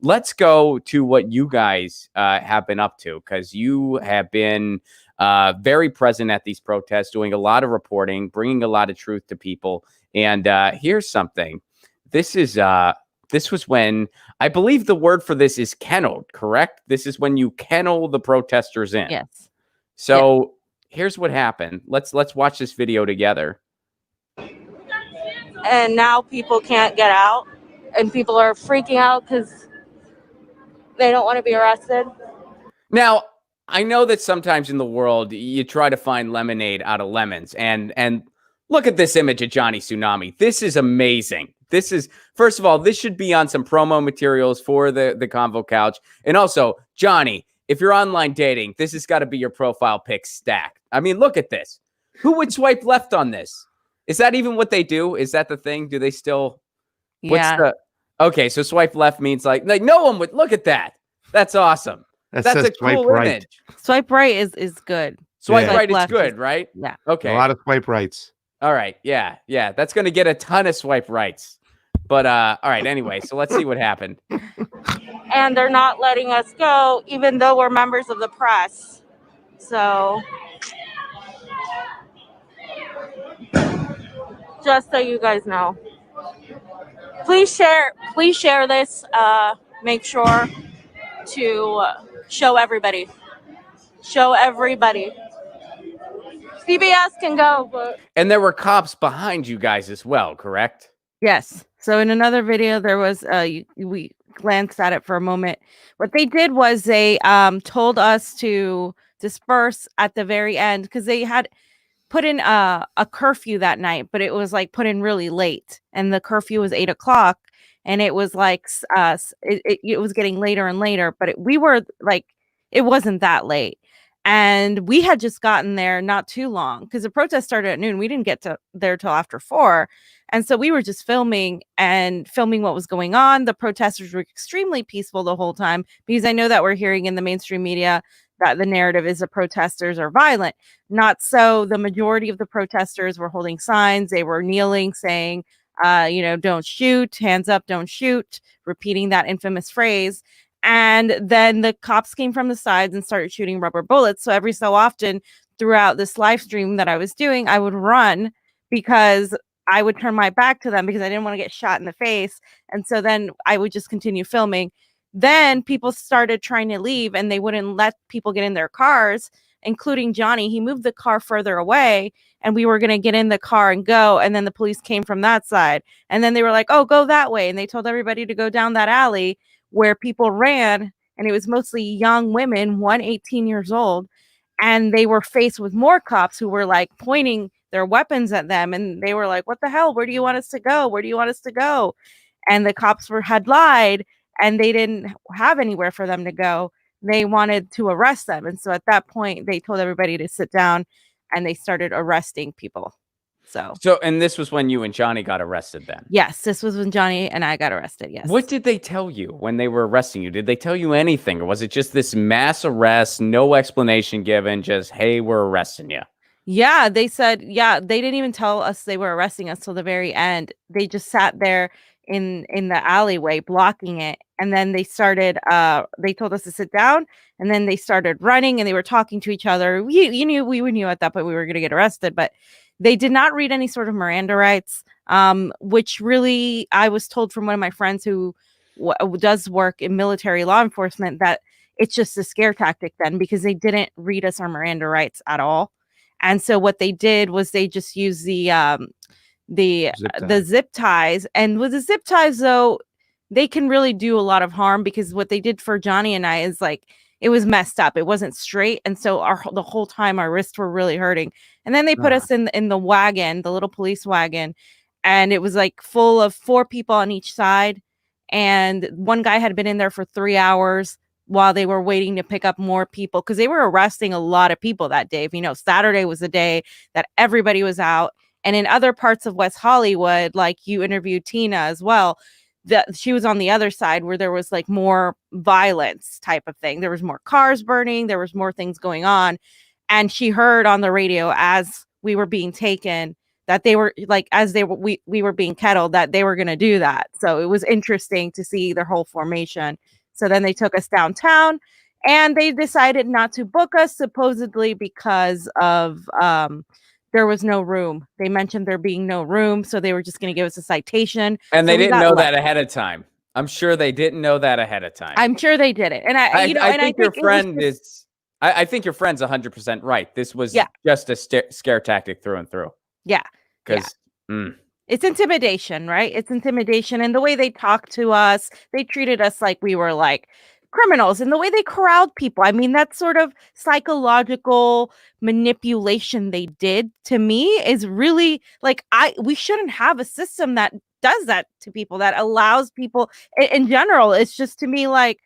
let's go to what you guys have been up to, because you have been very present at these protests, doing a lot of reporting, bringing a lot of truth to people. And here's something. This was when, I believe the word for this is kenneled, correct? This is when you kennel the protesters in. Yes. So here's what happened. Let's watch this video together. And now people can't get out, and people are freaking out because they don't want to be arrested. Now, I know that sometimes in the world you try to find lemonade out of lemons, and look at this image of Johnny Tsunami. This is amazing. This is, first of all, this should be on some promo materials for the Convo couch. And also, Johnny, if you're online dating, this has got to be your profile pic stacked. I mean, look at this. Who would swipe left on this? Is that even what they do? Is that the thing? Do they still? Yeah. Okay, so swipe left means like no one would. Look at that. That's awesome. That's a cool image. Swipe right is good. Swipe right is good, right? Yeah. Okay. A lot of swipe rights. All right. Yeah. That's going to get a ton of swipe rights. But all right. Anyway, so let's see what happened. And they're not letting us go, even though we're members of the press. So, just so you guys know, please share this. Make sure to show everybody. CBS can go, but... And there were cops behind you guys as well, correct? Yes. So in another video, there was we glanced at it for a moment. What they did was they told us to disperse at the very end, because they had put in a curfew that night, but it was like put in really late, and the curfew was 8 o'clock, and it was like it was getting later and later, but we were like, it wasn't that late. And we had just gotten there not too long, because the protest started at noon. We didn't get there till after 4. And so we were just filming what was going on. The protesters were extremely peaceful the whole time, because I know that we're hearing in the mainstream media that the narrative is the protesters are violent. Not so. The majority of the protesters were holding signs. They were kneeling, saying, don't shoot, hands up, don't shoot, repeating that infamous phrase. And then the cops came from the sides and started shooting rubber bullets. So every so often throughout this live stream that I was doing, I would run, because I would turn my back to them, because I didn't want to get shot in the face. And so then I would just continue filming. Then people started trying to leave, and they wouldn't let people get in their cars, including Johnny. He moved the car further away, and we were going to get in the car and go. And then the police came from that side. And then they were like, oh, go that way. And they told everybody to go down that alley where people ran, and it was mostly young women, 18 years old, and they were faced with more cops who were like pointing their weapons at them, and they were like, what the hell, where do you want us to go, and the cops had lied, and they didn't have anywhere for them to go. They wanted to arrest them, and so at that point they told everybody to sit down, and they started arresting people. So, and this was when you and Johnny got arrested then? Yes, this was when Johnny and I got arrested, yes. What did they tell you when they were arresting you? Did they tell you anything, or was it just this mass arrest, no explanation given, just, hey, we're arresting you? Yeah, they said, they didn't even tell us they were arresting us till the very end. They just sat there in the alleyway blocking it, and then they started, they told us to sit down, and then they started running, and they were talking to each other. We knew at that point we were going to get arrested, but they did not read any sort of Miranda rights, which really, I was told from one of my friends who does work in military law enforcement that it's just a scare tactic then, because they didn't read us our Miranda rights at all. And so what they did was they just used the zip ties. And with the zip ties, though, they can really do a lot of harm, because what they did for Johnny and I is like, it was messed up. It wasn't straight. And so the whole time our wrists were really hurting. And then they put us in the wagon, the little police wagon. And it was like full of 4 people on each side. And one guy had been in there for 3 hours while they were waiting to pick up more people, because they were arresting a lot of people that day. Saturday was the day that everybody was out. And in other parts of West Hollywood, like you interviewed Tina as well, that she was on the other side where there was like more violence type of thing. There was more cars burning. There was more things going on. And she heard on the radio as we were being taken that they were like, as they were, we were being kettled, that they were going to do that. So it was interesting to see their whole formation. So then they took us downtown, and they decided not to book us, supposedly because of there was no room. They mentioned there being no room, so they were just going to give us a citation. And so they didn't know that ahead of time. I'm sure they didn't know that ahead of time. I'm sure they did it. And I think your friend is. I think your friend's 100% right. This was just a scare tactic through and through. Yeah. Because it's intimidation, right? It's intimidation. And the way they talked to us, they treated us like we were like criminals, and the way they corralled people. I mean, that sort of psychological manipulation they did to me is really like, we shouldn't have a system that does that to people, that allows people in general. It's just, to me, like,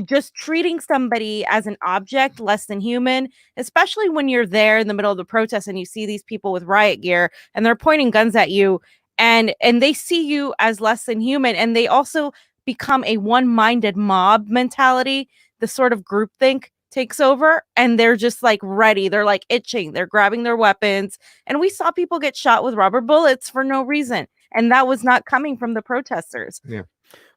just treating somebody as an object, less than human, especially when you're there in the middle of the protest and you see these people with riot gear and they're pointing guns at you, and they see you as less than human, and they also become a one-minded mob mentality. The sort of groupthink takes over, and they're just like ready. They're like itching. They're grabbing their weapons, and we saw people get shot with rubber bullets for no reason, and that was not coming from the protesters. Yeah.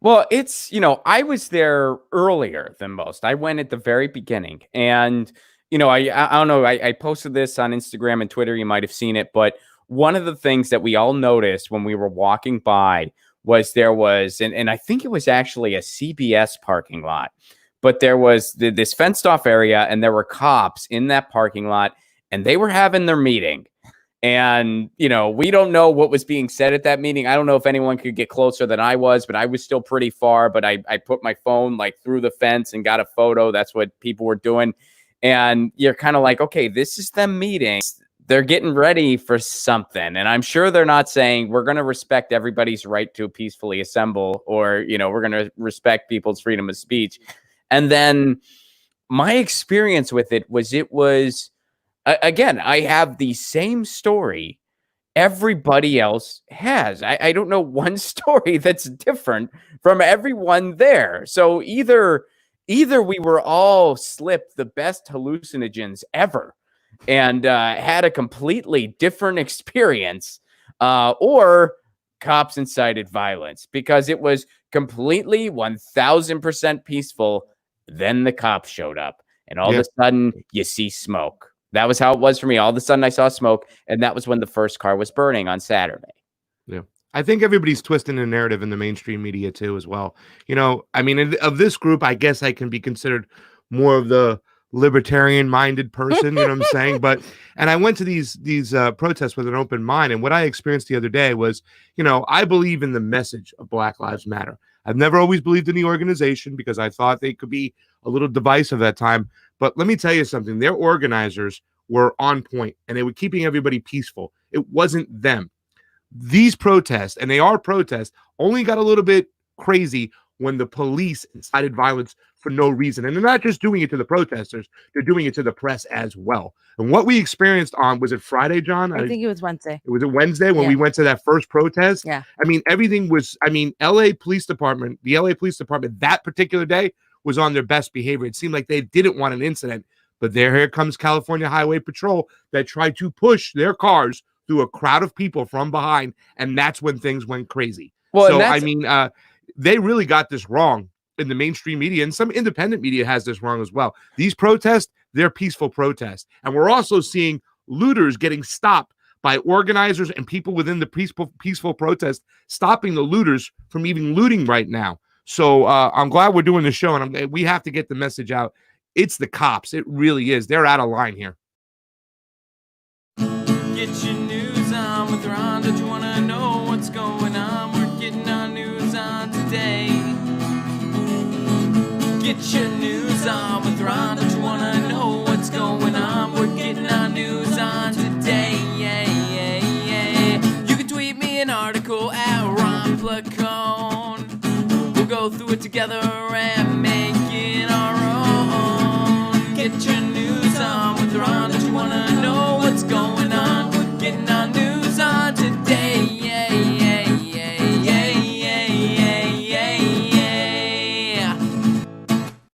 Well, it's, I was there earlier than most. I went at the very beginning, and, I don't know, I posted this on Instagram and Twitter. You might have seen it, but one of the things that we all noticed when we were walking by was there was, and I think it was actually a CBS parking lot, but there was this fenced off area, and there were cops in that parking lot, and they were having their meeting. And, we don't know what was being said at that meeting. I don't know if anyone could get closer than I was, but I was still pretty far. But I put my phone like through the fence and got a photo. That's what people were doing. And you're kind of like, okay, this is them meeting. They're getting ready for something. And I'm sure they're not saying we're going to respect everybody's right to peacefully assemble, or, we're going to respect people's freedom of speech. And then my experience with it was, again, I have the same story everybody else has. I don't know one story that's different from everyone there. So either we were all slipped the best hallucinogens ever and had a completely different experience, or cops incited violence, because it was completely 1000% peaceful. Then the cops showed up, and all of a sudden you see smoke. That was how it was for me. All of a sudden I saw smoke, and that was when the first car was burning on Saturday. Yeah. I think everybody's twisting the narrative in the mainstream media too, as well. I mean, of this group, I guess I can be considered more of the libertarian-minded person, you know what I'm saying? And I went to these protests with an open mind, and what I experienced the other day was, I believe in the message of Black Lives Matter. I've never always believed in the organization because I thought they could be a little divisive at time. But let me tell you something. Their organizers were on point, and they were keeping everybody peaceful. It wasn't them. These protests, and they are protests, only got a little bit crazy when the police incited violence for no reason. And they're not just doing it to the protesters, they're doing it to the press as well. And what we experienced was it Friday, John? I think it was Wednesday. It was a Wednesday when we went to that first protest. Yeah. I mean, everything was, the LA Police Department, that particular day was on their best behavior. It seemed like they didn't want an incident, but here comes California Highway Patrol that tried to push their cars through a crowd of people from behind, and that's when things went crazy. Well, so, they really got this wrong in the mainstream media, and some independent media has this wrong as well. These protests, they're peaceful protests. And we're also seeing looters getting stopped by organizers and people within the peaceful protest, stopping the looters from even looting right now. So I'm glad we're doing the show, and we have to get the message out. It's the cops. It really is. They're out of line here. Get your news on with Ron. Don't you want to know what's going on? We're getting our news on today. Get your news on with Ron. Don't you want to know what's going on? We're getting our news on today. You can tweet me an article at Ron Placone. We'll go through it together and make it our own. Get your